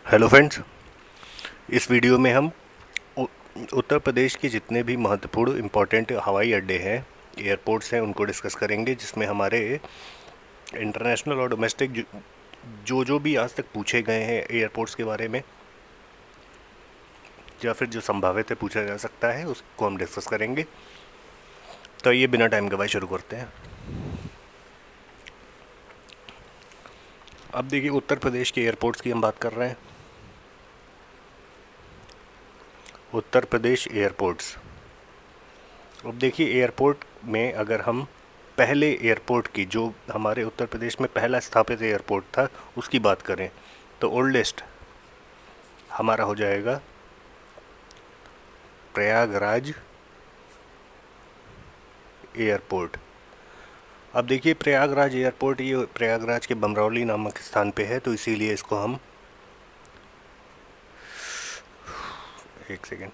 Hello friends. इस video में हम उ- उत्तर प्रदेश के जितने भी महत्वपूर्ण इम्पोर्टेंट हवाई अड्डे हैं, एयरपोर्ट्स हैं, उनको डिस्कस करेंगे, जिसमें हमारे इंटरनेशनल और डोमेस्टिक जो भी आज तक पूछे गए हैं एयरपोर्ट्स के बारे में, या फिर जो संभावित है पूछा जा सकता है, उसको हम डिस्कस करेंगे। तो ये बिना टाइम गवाए शुरू करते हैं। अब देखिए, उत्तर प्रदेश के एयरपोर्ट्स की हम बात कर रहे हैं। उत्तर प्रदेश एयरपोर्ट्स। अब देखिए, एयरपोर्ट में अगर हम पहले एयरपोर्ट की, जो हमारे उत्तर प्रदेश में पहला स्थापित एयरपोर्ट था, उसकी बात करें तो ओल्डेस्ट हमारा हो जाएगा प्रयागराज एयरपोर्ट। अब देखिए, प्रयागराज एयरपोर्ट ये प्रयागराज के बमरौली नामक स्थान पे है, तो इसीलिए इसको हम, एक सेकेंड,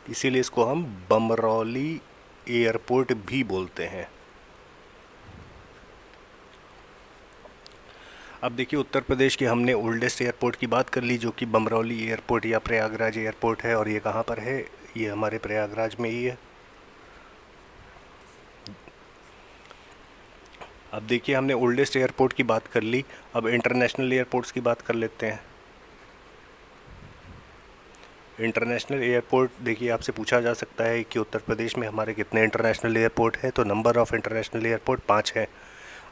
इसीलिए इसको हम बमरौली एयरपोर्ट भी बोलते हैं। अब देखिए, उत्तर प्रदेश के हमने ओल्डेस्ट एयरपोर्ट की बात कर ली, जो कि बमरौली एयरपोर्ट या प्रयागराज एयरपोर्ट है, और ये कहाँ पर है? ये हमारे प्रयागराज में ही है। अब देखिए, हमने ओल्डेस्ट एयरपोर्ट की बात कर ली, अब इंटरनेशनल एयरपोर्ट्स की बात कर लेते हैं। इंटरनेशनल एयरपोर्ट, देखिए आपसे पूछा जा सकता है कि उत्तर प्रदेश में हमारे कितने इंटरनेशनल एयरपोर्ट हैं, तो नंबर ऑफ़ इंटरनेशनल एयरपोर्ट 5 हैं।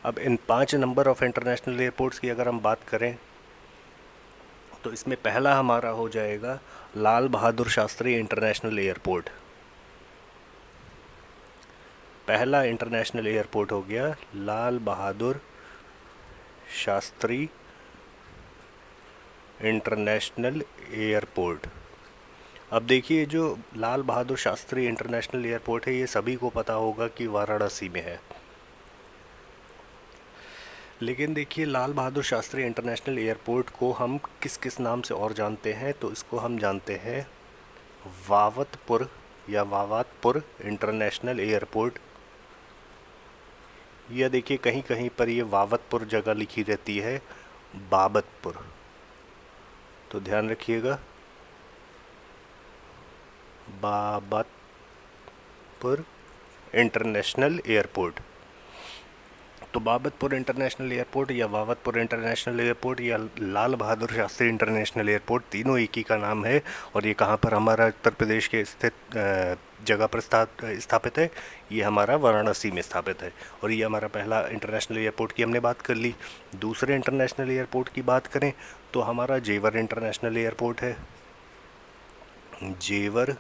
अब इन 5 नंबर ऑफ़ इंटरनेशनल एयरपोर्ट्स की अगर हम बात करें तो इसमें पहला हमारा हो जाएगा लाल बहादुर शास्त्री इंटरनेशनल एयरपोर्ट। पहला इंटरनेशनल एयरपोर्ट हो गया लाल बहादुर शास्त्री इंटरनेशनल एयरपोर्ट। अब देखिए, जो लाल बहादुर शास्त्री इंटरनेशनल एयरपोर्ट है, ये सभी को पता होगा कि वाराणसी में है। लेकिन देखिए, लाल बहादुर शास्त्री इंटरनेशनल एयरपोर्ट को हम किस किस नाम से और जानते हैं, तो इसको हम जानते हैं वावतपुर या वावतपुर इंटरनेशनल एयरपोर्ट, या देखिए कहीं कहीं पर ये वावतपुर जगह लिखी रहती है बाबतपुर, तो ध्यान रखिएगा, बाबतपुर इंटरनेशनल एयरपोर्ट। तो बाबतपुर इंटरनेशनल एयरपोर्ट या वावतपुर इंटरनेशनल एयरपोर्ट या लाल बहादुर शास्त्री इंटरनेशनल एयरपोर्ट, तीनों एक ही का नाम है, और ये कहाँ पर हमारा उत्तर प्रदेश के स्थित जगह पर स्थापित है? ये हमारा वाराणसी में स्थापित है। और ये हमारा पहला इंटरनेशनल एयरपोर्ट की हमने बात कर ली। दूसरे इंटरनेशनल एयरपोर्ट की बात करें तो हमारा जेवर इंटरनेशनल एयरपोर्ट है। जेवर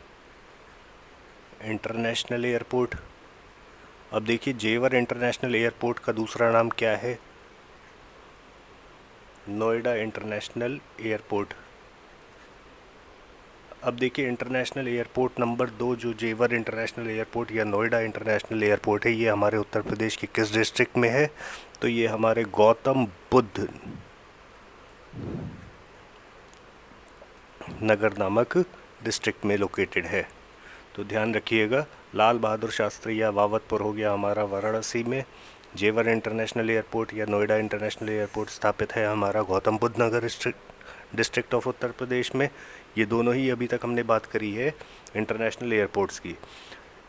इंटरनेशनल एयरपोर्ट। अब देखिए, जेवर इंटरनेशनल एयरपोर्ट का दूसरा नाम क्या है? Noida international airport. अब देखिए, इंटरनेशनल एयरपोर्ट नंबर 2 जो जेवर इंटरनेशनल एयरपोर्ट या नोएडा इंटरनेशनल एयरपोर्ट है, ये हमारे उत्तर प्रदेश के किस डिस्ट्रिक्ट में है? तो ये हमारे गौतम बुद्ध नगर नामक डिस्ट्रिक्ट में लोकेटेड है। तो ध्यान रखिएगा, लाल बहादुर शास्त्री या वावतपुर हो गया हमारा वाराणसी में, जेवर इंटरनेशनल एयरपोर्ट या नोएडा इंटरनेशनल एयरपोर्ट स्थापित है हमारा गौतम बुद्ध नगर डिस्ट्रिक्ट ऑफ उत्तर प्रदेश में। ये दोनों ही अभी तक हमने बात करी है इंटरनेशनल एयरपोर्ट्स की।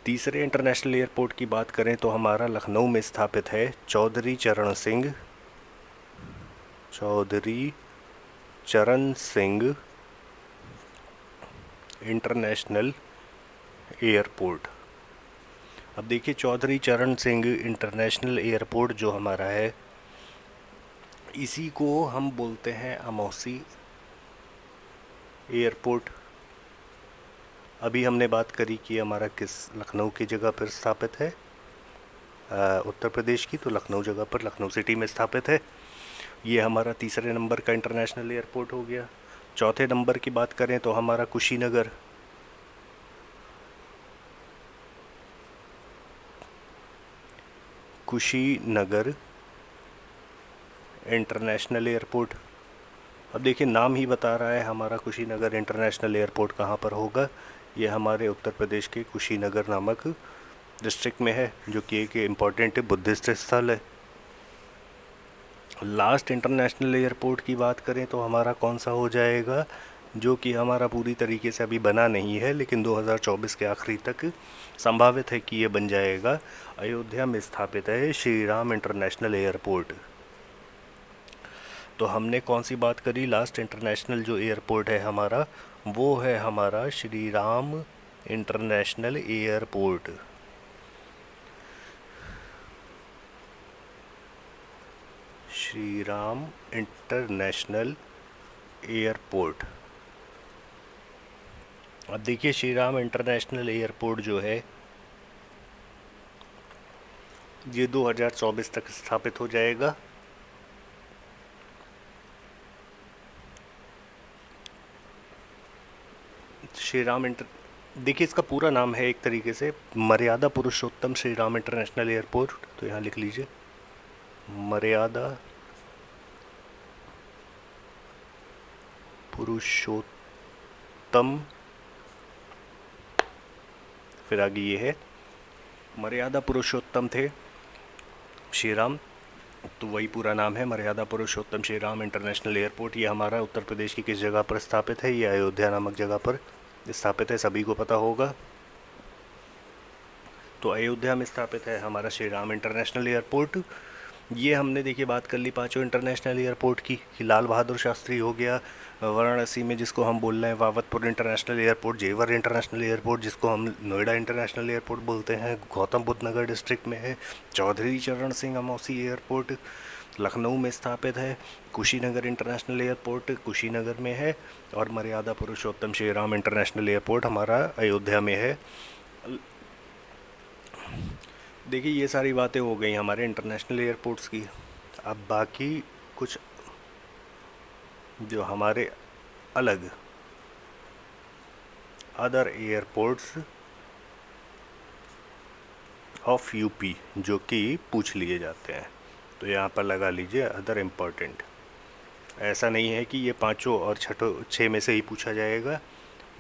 तीसरे इंटरनेशनल एयरपोर्ट की बात करें तो हमारा लखनऊ में स्थापित है चौधरी चरण सिंह इंटरनेशनल एयरपोर्ट। अब देखिए, चौधरी चरण सिंह इंटरनेशनल एयरपोर्ट जो हमारा है, इसी को हम बोलते हैं अमौसी एयरपोर्ट। अभी हमने बात करी कि हमारा किस लखनऊ की जगह पर स्थापित है, उत्तर प्रदेश की, तो लखनऊ जगह पर, लखनऊ सिटी में स्थापित है। ये हमारा तीसरे नंबर का इंटरनेशनल एयरपोर्ट हो गया। चौथे नंबर की बात करें तो हमारा कुशीनगर इंटरनेशनल एयरपोर्ट। अब देखिए, नाम ही बता रहा है हमारा कुशीनगर इंटरनेशनल एयरपोर्ट कहाँ पर होगा। ये हमारे उत्तर प्रदेश के कुशीनगर नामक डिस्ट्रिक्ट में है, जो कि एक इम्पॉर्टेंट बुद्धिस्ट स्थल है। लास्ट इंटरनेशनल एयरपोर्ट की बात करें तो हमारा कौन सा हो जाएगा, जो कि हमारा पूरी तरीके से अभी बना नहीं है लेकिन 2024 के आखिरी तक संभावित है कि ये बन जाएगा। अयोध्या में स्थापित है श्री राम इंटरनेशनल एयरपोर्ट। तो हमने कौन सी बात करी, लास्ट इंटरनेशनल जो एयरपोर्ट है हमारा, वो है हमारा Shri Ram international airport. Shri Ram international airport. अब देखिए श्री राम इंटरनेशनल एयरपोर्ट जो है ये 2024 तक स्थापित हो जाएगा। श्री राम इंटर देखिए इसका पूरा नाम है एक तरीके से मर्यादा पुरुषोत्तम श्री राम इंटरनेशनल एयरपोर्ट। तो यहाँ लिख लीजिए मर्यादा पुरुषोत्तम, फिर आगे ये है मर्यादा पुरुषोत्तम थे श्री राम, तो वही पूरा नाम है मर्यादा पुरुषोत्तम श्री राम इंटरनेशनल एयरपोर्ट। ये हमारा उत्तर प्रदेश की किस जगह पर स्थापित है, ये अयोध्या नामक जगह पर स्थापित है, सभी को पता होगा। तो अयोध्या में स्थापित है हमारा श्री राम इंटरनेशनल एयरपोर्ट। ये हमने देखिए बात कर ली पांचों इंटरनेशनल एयरपोर्ट की, कि लाल बहादुर शास्त्री हो गया वाराणसी में जिसको हम बोल रहे हैं वावतपुर इंटरनेशनल एयरपोर्ट, जेवर इंटरनेशनल एयरपोर्ट जिसको हम नोएडा इंटरनेशनल एयरपोर्ट बोलते हैं, गौतम बुद्ध नगर डिस्ट्रिक्ट में है चौधरी चरण सिंह अमौसी एयरपोर्ट, लखनऊ में स्थापित है कुशीनगर इंटरनेशनल एयरपोर्ट कुशीनगर में है, और मर्यादा पुरुषोत्तम श्री राम इंटरनेशनल एयरपोर्ट हमारा अयोध्या में है। देखिए ये सारी बातें हो गई हमारे इंटरनेशनल एयरपोर्ट्स की। अब बाकी कुछ जो हमारे अलग अदर एयरपोर्ट्स ऑफ यूपी जो कि पूछ लिए जाते हैं, तो यहाँ पर लगा लीजिए अदर इम्पोर्टेंट। ऐसा नहीं है कि ये पांचों और छः में से ही पूछा जाएगा,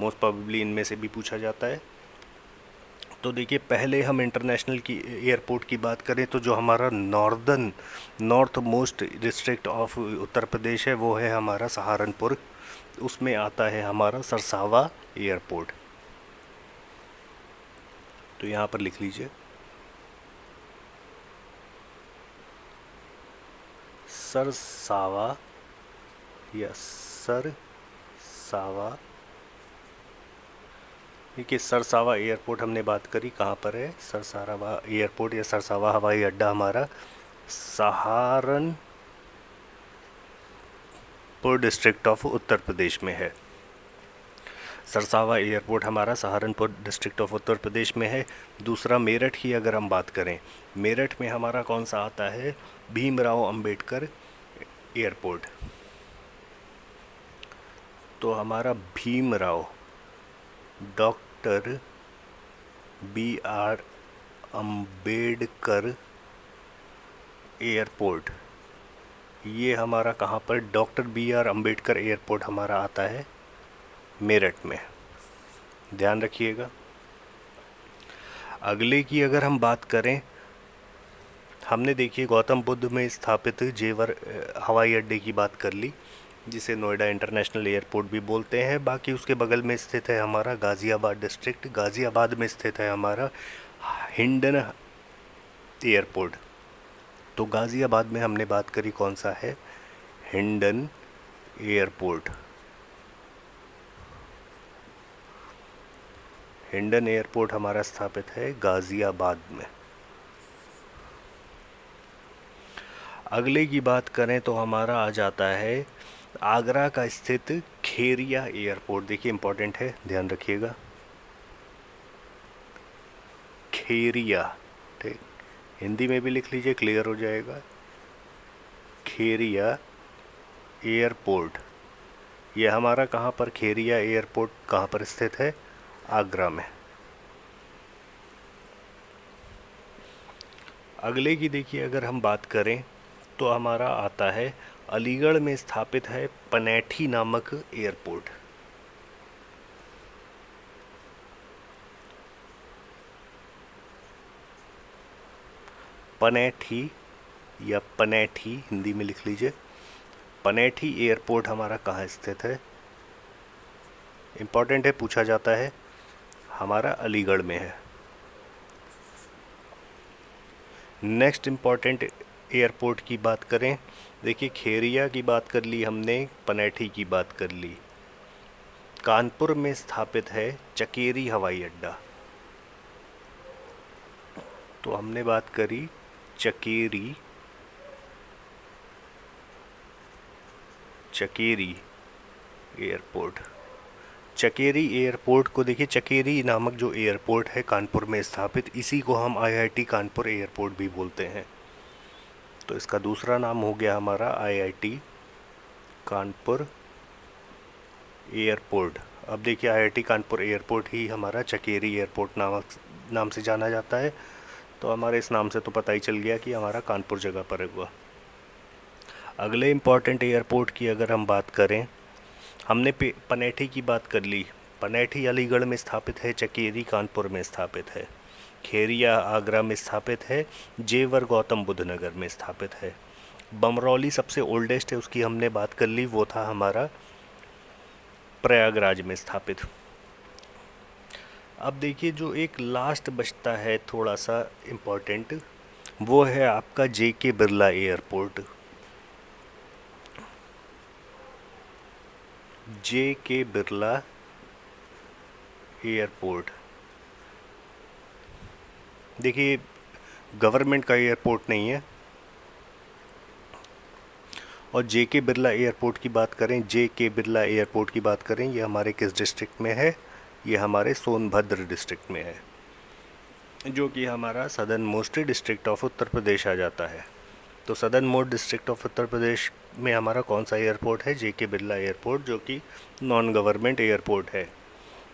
मोस्ट प्रोबेबली इनमें से भी पूछा जाता है। तो देखिए पहले हम इंटरनेशनल की एयरपोर्ट की बात करें तो जो हमारा north most district of Uttar Pradesh है वो है हमारा सहारनपुर, उसमें आता है हमारा सरसावा एयरपोर्ट। तो यहाँ पर लिख लीजिए सरसावा या सरसावा। देखिए सरसावा एयरपोर्ट हमने बात करी, कहाँ पर है सरसावा एयरपोर्ट या सरसावा हवाई अड्डा हमारा सहारनपुर डिस्ट्रिक्ट ऑफ उत्तर प्रदेश में है। सरसावा एयरपोर्ट हमारा सहारनपुर डिस्ट्रिक्ट ऑफ उत्तर प्रदेश में है। दूसरा मेरठ की अगर हम बात करें, मेरठ में हमारा कौन सा आता है, भीमराव अंबेडकर एयरपोर्ट। तो हमारा Bhimrao doctor BR Ambedkar airport, ये हमारा कहाँ पर, डॉक्टर BR अंबेडकर एयरपोर्ट हमारा आता है मेरठ में, ध्यान रखिएगा। अगले की अगर हम बात करें, हमने देखिए गौतम बुद्ध में स्थापित जेवर हवाई अड्डे की बात कर ली जिसे नोएडा इंटरनेशनल एयरपोर्ट भी बोलते हैं। बाकी उसके बगल में स्थित है हमारा गाज़ियाबाद डिस्ट्रिक्ट, गाज़ियाबाद में स्थित है हमारा हिंडन एयरपोर्ट। तो गाज़ियाबाद में हमने बात करी कौन सा है, हिंडन एयरपोर्ट। हिंडन एयरपोर्ट हमारा स्थापित है गाज़ियाबाद में। अगले की बात करें तो हमारा आ जाता है आगरा का स्थित खेरिया एयरपोर्ट। देखिए इंपॉर्टेंट है, ध्यान रखिएगा, खेरिया, ठीक, हिंदी में भी लिख लीजिए क्लियर हो जाएगा। खेरिया एयरपोर्ट ये हमारा कहाँ पर, खेरिया एयरपोर्ट कहाँ पर स्थित है, आगरा में। अगले की देखिए अगर हम बात करें तो हमारा आता है अलीगढ़ में स्थापित है पनैठी नामक एयरपोर्ट। पनैठी या पनैठी हिंदी में लिख लीजिए। पनैठी एयरपोर्ट हमारा कहाँ स्थित है? इम्पॉर्टेंट है, पूछा जाता है। हमारा अलीगढ़ में है। नेक्स्ट इम्पॉर्टेंट एयरपोर्ट की बात करें, देखिए खेरिया की बात कर ली हमने, पनैठी की बात कर ली। कानपुर में स्थापित है चकेरी हवाई अड्डा। तो हमने बात करी चकेरी एयरपोर्ट। चकेरी एयरपोर्ट को देखिए, चकेरी नामक जो एयरपोर्ट है कानपुर में स्थापित, इसी को हम आईआईटी कानपुर एयरपोर्ट भी बोलते हैं। तो इसका दूसरा नाम हो गया हमारा आईआईटी कानपुर एयरपोर्ट। अब देखिए आईआईटी कानपुर एयरपोर्ट ही हमारा चकेरी एयरपोर्ट नाम से जाना जाता है। तो हमारे इस नाम से तो पता ही चल गया कि हमारा कानपुर जगह पर हुआ। अगले इम्पॉर्टेंट एयरपोर्ट की अगर हम बात करें, हमने पनैठी की बात कर ली। पनैठी अलीगढ़ में स्थापित है, चकेरी कानपुर में स्थापित है, खेरिया आगरा में स्थापित है, जेवर गौतम बुद्ध नगर में स्थापित है। बमरौली सबसे ओल्डेस्ट है, उसकी हमने बात कर ली, वो था हमारा प्रयागराज में स्थापित। अब देखिए जो एक लास्ट बचता है थोड़ा सा इम्पोर्टेंट, वो है आपका जेके बिरला एयरपोर्ट। जेके बिरला एयरपोर्ट देखिए गवर्नमेंट का एयरपोर्ट नहीं है। और जेके बिरला एयरपोर्ट की बात करें, जेके बिरला एयरपोर्ट की बात करें, ये हमारे किस डिस्ट्रिक्ट में है? ये हमारे सोनभद्र डिस्ट्रिक्ट में है, जो कि हमारा southern most district of Uttar Pradesh आ जाता है। तो southern most district of Uttar Pradesh में हमारा कौन सा एयरपोर्ट है? जेके बिरला एयरपोर्ट, जो कि नॉन गवर्नमेंट एयरपोर्ट है।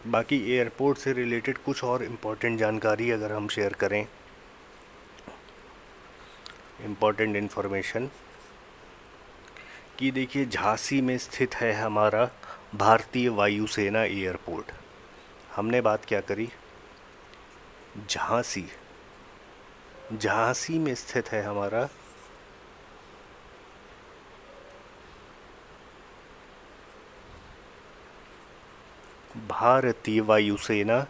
बाकी एयरपोर्ट से रिलेटेड कुछ और इम्पोर्टेंट जानकारी अगर हम शेयर करें, इम्पोर्टेंट इन्फॉर्मेशन कि देखिए झांसी में स्थित है हमारा भारतीय वायुसेना एयरपोर्ट। हमने बात क्या करी? झांसी में स्थित है हमारा भारतीय वायुसेना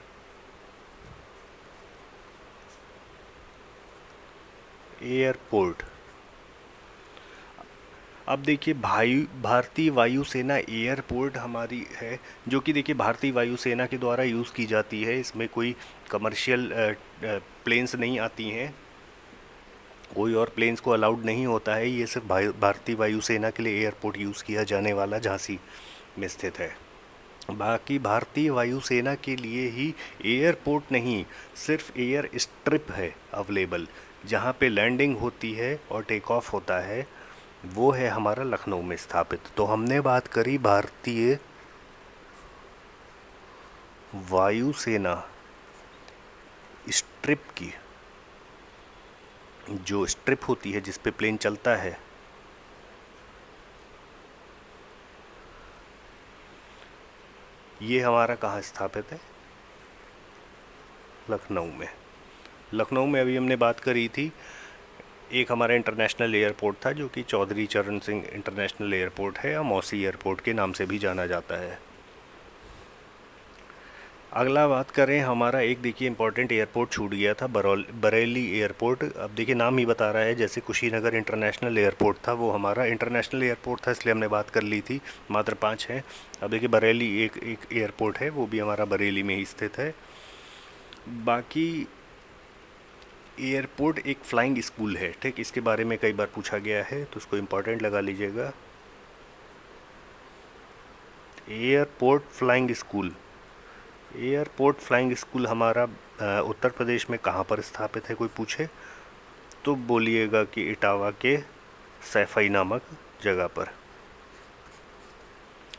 एयरपोर्ट। अब देखिए भारतीय वायुसेना एयरपोर्ट हमारी है, जो कि देखिए भारतीय वायुसेना के द्वारा यूज़ की जाती है। इसमें कोई कमर्शियल प्लेन्स नहीं आती हैं, कोई और प्लेन्स को अलाउड नहीं होता है। ये सिर्फ भारतीय वायुसेना के लिए एयरपोर्ट यूज़ किया जाने वाला झांसी में स्थित है। बाकी भारतीय वायुसेना के लिए ही एयरपोर्ट नहीं, सिर्फ एयर स्ट्रिप है अवेलेबल, जहाँ पे लैंडिंग होती है और टेक ऑफ होता है, वो है हमारा लखनऊ में स्थापित। तो हमने बात करी भारतीय वायुसेना स्ट्रिप की, जो स्ट्रिप होती है जिस पे प्लेन चलता है, ये हमारा कहाँ स्थापित है? लखनऊ में। लखनऊ में अभी हमने बात करी थी, एक हमारा इंटरनेशनल एयरपोर्ट था जो कि चौधरी चरण सिंह इंटरनेशनल एयरपोर्ट है, या मौसी एयरपोर्ट के नाम से भी जाना जाता है। अगला बात करें, हमारा एक देखिए इंपॉर्टेंट एयरपोर्ट छूट गया था, बरेली एयरपोर्ट। अब देखिए नाम ही बता रहा है, जैसे कुशीनगर इंटरनेशनल एयरपोर्ट था, वो हमारा इंटरनेशनल एयरपोर्ट था, इसलिए हमने बात कर ली थी, मात्र 5 हैं। अब देखिए बरेली एक एयरपोर्ट है, वो भी हमारा बरेली में ही स्थित है। बाकी एयरपोर्ट एक फ्लाइंग स्कूल है, ठीक, इसके बारे में कई बार पूछा गया है, तो उसको इम्पोर्टेंट लगा लीजिएगा। एयरपोर्ट फ्लाइंग स्कूल हमारा उत्तर प्रदेश में कहाँ पर स्थापित है? कोई पूछे तो बोलिएगा कि इटावा के सैफई नामक जगह पर।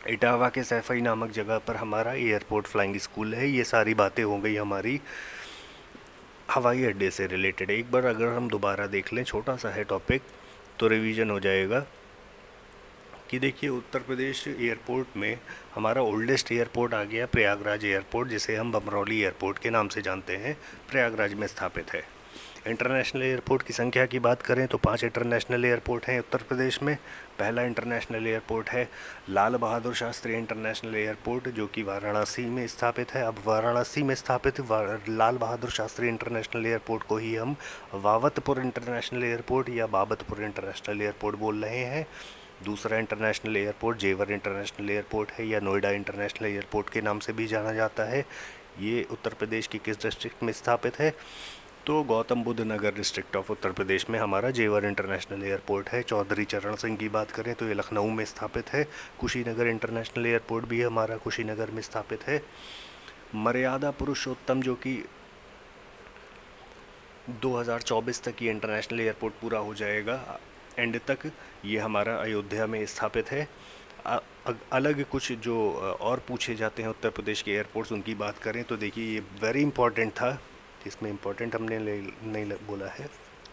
इटावा के सैफई नामक जगह पर हमारा एयरपोर्ट फ्लाइंग स्कूल है। ये सारी बातें हो गई हमारी हवाई अड्डे से रिलेटेड। एक बार अगर हम दोबारा देख लें, छोटा सा है टॉपिक, तो रिवीजन हो जाएगा कि देखिए उत्तर प्रदेश एयरपोर्ट में हमारा ओल्डेस्ट एयरपोर्ट आ गया प्रयागराज एयरपोर्ट, जिसे हम बमरौली एयरपोर्ट के नाम से जानते हैं, प्रयागराज में स्थापित है। इंटरनेशनल एयरपोर्ट की संख्या की बात करें तो 5 इंटरनेशनल एयरपोर्ट हैं उत्तर प्रदेश में। पहला इंटरनेशनल एयरपोर्ट है लाल बहादुर शास्त्री इंटरनेशनल एयरपोर्ट, जो कि वाराणसी में स्थापित है। अब वाराणसी में स्थापित लाल बहादुर शास्त्री इंटरनेशनल एयरपोर्ट को ही हम वावतपुर इंटरनेशनल एयरपोर्ट या बाबतपुर इंटरनेशनल एयरपोर्ट बोल रहे हैं। दूसरा इंटरनेशनल एयरपोर्ट जेवर इंटरनेशनल एयरपोर्ट है या नोएडा इंटरनेशनल एयरपोर्ट के नाम से भी जाना जाता है। ये उत्तर प्रदेश की किस डिस्ट्रिक्ट में स्थापित है? तो गौतम बुद्ध नगर डिस्ट्रिक्ट ऑफ उत्तर प्रदेश में हमारा जेवर इंटरनेशनल एयरपोर्ट है। चौधरी चरण सिंह की बात करें तो ये लखनऊ में स्थापित है। कुशीनगर इंटरनेशनल एयरपोर्ट भी हमारा कुशीनगर में स्थापित है। मर्यादा पुरुषोत्तम, जो कि 2024 तक ये इंटरनेशनल एयरपोर्ट पूरा हो जाएगा एंड तक, ये हमारा अयोध्या में स्थापित है। अलग कुछ जो और पूछे जाते हैं उत्तर प्रदेश के एयरपोर्ट्स, उनकी बात करें तो देखिए ये वेरी इंपॉर्टेंट था। इसमें इम्पोर्टेंट हमने नहीं बोला है,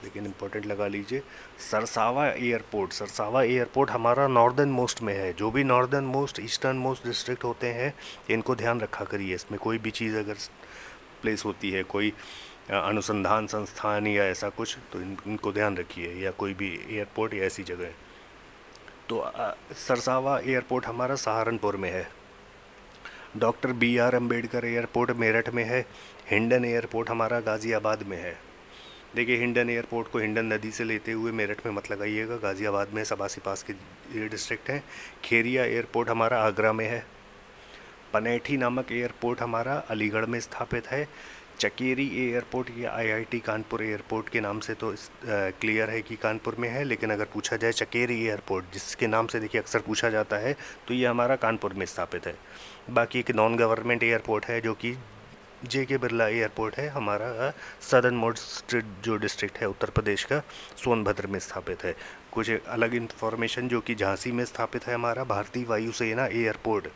लेकिन इम्पोर्टेंट लगा लीजिए। सरसावा एयरपोर्ट, सरसावा एयरपोर्ट हमारा नॉर्दर्न मोस्ट में है। जो भी northern most, eastern most district होते हैं, इनको ध्यान रखा करिए। इसमें कोई भी चीज़ अगर प्लेस होती है, कोई अनुसंधान संस्थान या ऐसा कुछ, तो इनको ध्यान रखिए, या कोई भी एयरपोर्ट या ऐसी जगह। तो सरसावा एयरपोर्ट हमारा सहारनपुर में है। Doctor BR Ambedkar airport Meerut में है। हिंडन एयरपोर्ट हमारा गाज़ियाबाद में है। देखिए हिंडन एयरपोर्ट को हिंडन नदी से लेते हुए मेरठ में मत लगाइएगा, गाज़ियाबाद में सबासी पास के ये डिस्ट्रिक्ट हैं। खेरिया एयरपोर्ट हमारा आगरा में है। पनेठी नामक एयरपोर्ट हमारा अलीगढ़ में स्थापित है। चकेरी एयरपोर्ट या IIT कानपुर एयरपोर्ट के नाम से तो क्लियर है कि कानपुर में है, लेकिन अगर पूछा जाए चकेरी एयरपोर्ट, जिसके नाम से देखिए अक्सर पूछा जाता है, तो ये हमारा कानपुर में स्थापित है। बाकी एक नॉन गवर्नमेंट एयरपोर्ट है जो कि JK बिरला एयरपोर्ट है, हमारा सदर्न मोस्ट जो डिस्ट्रिक्ट है उत्तर प्रदेश का, सोनभद्र में स्थापित है। कुछ अलग इन्फॉर्मेशन जो कि झांसी में स्थापित है हमारा भारतीय वायुसेना एयरपोर्ट।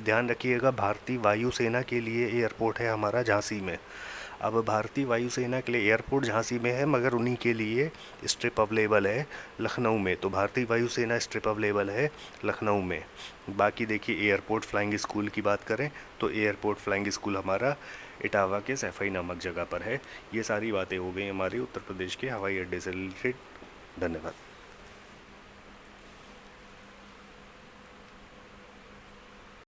ध्यान रखिएगा, भारतीय वायुसेना के लिए एयरपोर्ट है हमारा झांसी में। अब भारतीय वायुसेना के लिए एयरपोर्ट झांसी में है, मगर उन्हीं के लिए स्ट्रिप अवेलेबल है लखनऊ में। तो भारतीय वायुसेना स्ट्रिप अवेलेबल है लखनऊ में। बाकी देखिए एयरपोर्ट फ्लाइंग स्कूल की बात करें तो एयरपोर्ट फ्लाइंग स्कूल हमारा इटावा के सैफई नामक जगह पर है। ये सारी बातें हो गई हमारी उत्तर प्रदेश के हवाई अड्डे से रिलेटेड। धन्यवाद।